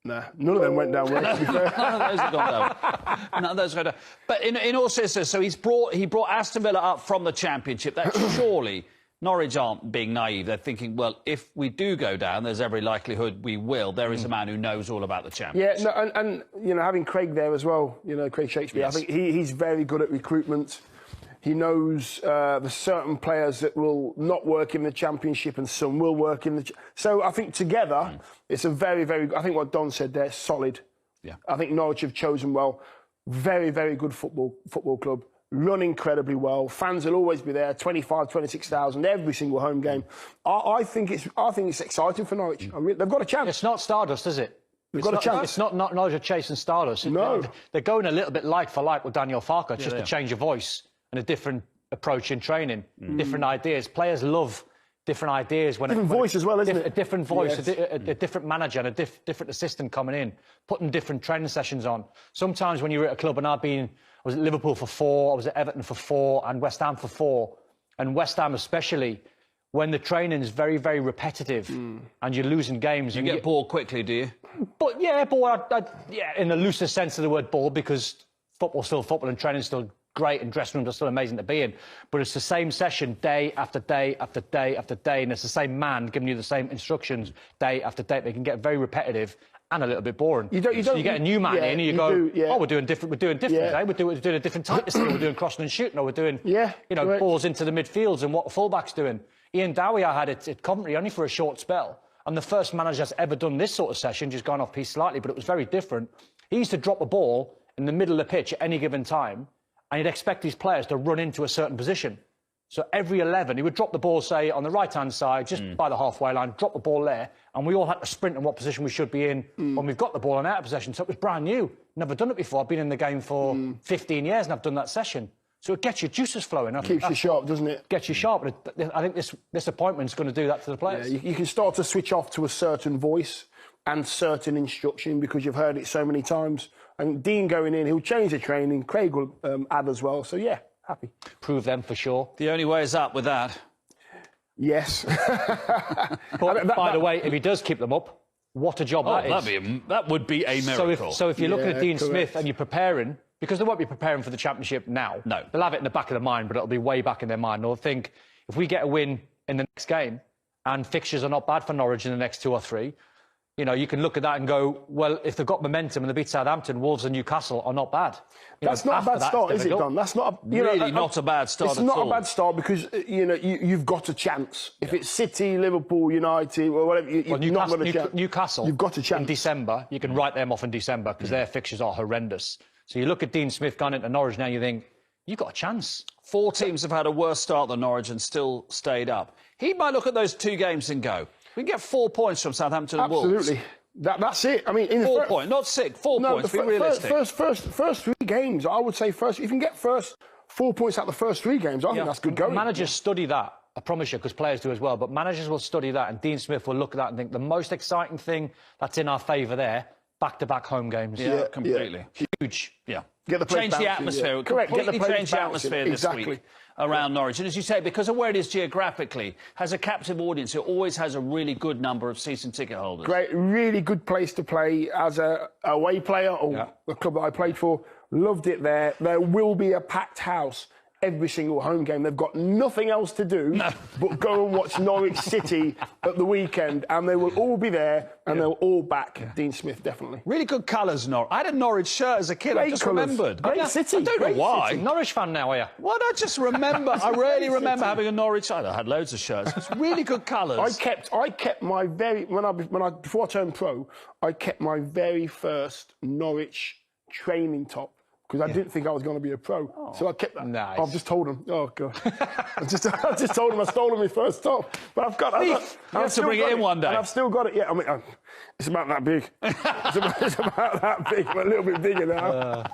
Nah, none of them went down well, to be fair. None of those have gone down. None of those have gone down. But in all seriousness, so he brought Aston Villa up from the Championship. That surely Norwich aren't being naive. They're thinking, well, if we do go down, there's every likelihood we will. There is a man who knows all about the Championship. Yeah, no, and you know, having Craig there as well, you know, Craig Shakespeare, yes. I think he's very good at recruitment. He knows there's certain players that will not work in the Championship and some will work in the... So I think together, it's a very, very... I think what Don said there, solid. Yeah. I think Norwich have chosen well. Very, very good football club. Run incredibly well. Fans will always be there, 25, 26,000, every single home game. I think it's exciting for Norwich. They've got a chance. It's not Stardust, is it? They've got a chance. It's not Norwich are chasing Stardust. No. They're going a little bit like for like with Daniel Farke, just a change of voice and a different approach in training, different ideas. Players love different ideas. Different voice as well, isn't it? A different voice, yes. a different manager and a different assistant coming in, putting different training sessions on. Sometimes when you're at a club, and I was at Liverpool for 4, I was at Everton for 4, and West Ham for 4. And West Ham especially, when the training is very, very repetitive and you're losing games. You get bored quickly, do you? But yeah, bored, yeah, in the loosest sense of the word bored, because football's still football and training's still great and dressing rooms are still amazing to be in. But it's the same session day after day after day after day, and it's the same man giving you the same instructions day after day. They can get very repetitive and a little bit boring. You get a new man in and you go, oh, we're doing different today. We're doing a different type of skill. We're doing crossing and shooting, or we're doing balls into the midfields and what fullback's doing. Ian Dowie I had at Coventry only for a short spell, and the first manager that's ever done this sort of session, just gone off piece slightly, but it was very different. He used to drop a ball in the middle of the pitch at any given time, and he'd expect his players to run into a certain position. So every 11, he would drop the ball, say, on the right-hand side, just by the halfway line, drop the ball there, and we all had to sprint in what position we should be in when we've got the ball and out of possession. So it was brand new. Never done it before. I've been in the game for 15 years and I've done that session. So it gets your juices flowing. Keeps you sharp, doesn't it? Gets you sharp. I think this appointment's going to do that to the players. Yeah, you can start to switch off to a certain voice and certain instruction because you've heard it so many times. And Dean going in, he'll change the training. Craig will add as well. So, yeah, happy. Prove them for sure. The only way is up with that. Yes. But, by the way, if he does keep them up, what a job that is. That would be a miracle. So if you're looking at Dean Smith and you're preparing, because they won't be preparing for the Championship now. No. They'll have it in the back of their mind, but it'll be way back in their mind. They'll think, if we get a win in the next game, and fixtures are not bad for Norwich in the next 2 or 3, you know, you can look at that and go, well, if they've got momentum and they beat Southampton, Wolves and Newcastle are not bad. That's not a bad start, is it, Don? That's not not a bad start at all. It's not a bad start because, you know, you've got a chance. If it's City, Liverpool, United, or whatever, you've not got a chance. Newcastle, you've got a chance. In December, you can write them off in December because their fixtures are horrendous. So you look at Dean Smith going into Norwich now, you think, you've got a chance. 4 teams have had a worse start than Norwich and still stayed up. He might look at those 2 games and go, we can get 4 points from Southampton and Wolves. Absolutely. That's it. I mean, in 4 points, not 6. 4 points. Be realistic. First 3 games, I would say if you can get 4 points out of the first 3 games, I think that's good going. Managers study that, I promise you, because players do as well. But managers will study that, and Dean Smith will look at that and think the most exciting thing that's in our favour there, back-to-back home games. Yeah, completely. Yeah. Huge. Yeah. Change the atmosphere. Yeah. Correct. Completely change the atmosphere this week around Norwich. And as you say, because of where it is geographically, has a captive audience. It always has a really good number of season ticket holders. Great, really good place to play as a away player or the club that I played for. Loved it there. There will be a packed house every single home game. They've got nothing else to do but go and watch Norwich City at the weekend, and they will all be there, and they'll all back Dean Smith, definitely. Really good colours, Norwich. I had a Norwich shirt as a kid. Great I just colours. remembered. Great city. I don't know why. City. Norwich fan now, are you? Well, I just remember. I really remember having a Norwich shirt. I had loads of shirts. It's really good colours. I kept my very before I turned pro, I kept my very first Norwich training top. Because I didn't think I was going to be a pro. So I kept that. Nice. I've just told him. Oh, God. I just told him I stole my first top. But I've got it. You have to bring it in one day. And I've still got it. Yeah, I mean, it's about that big. It's about that big, but a little bit bigger now.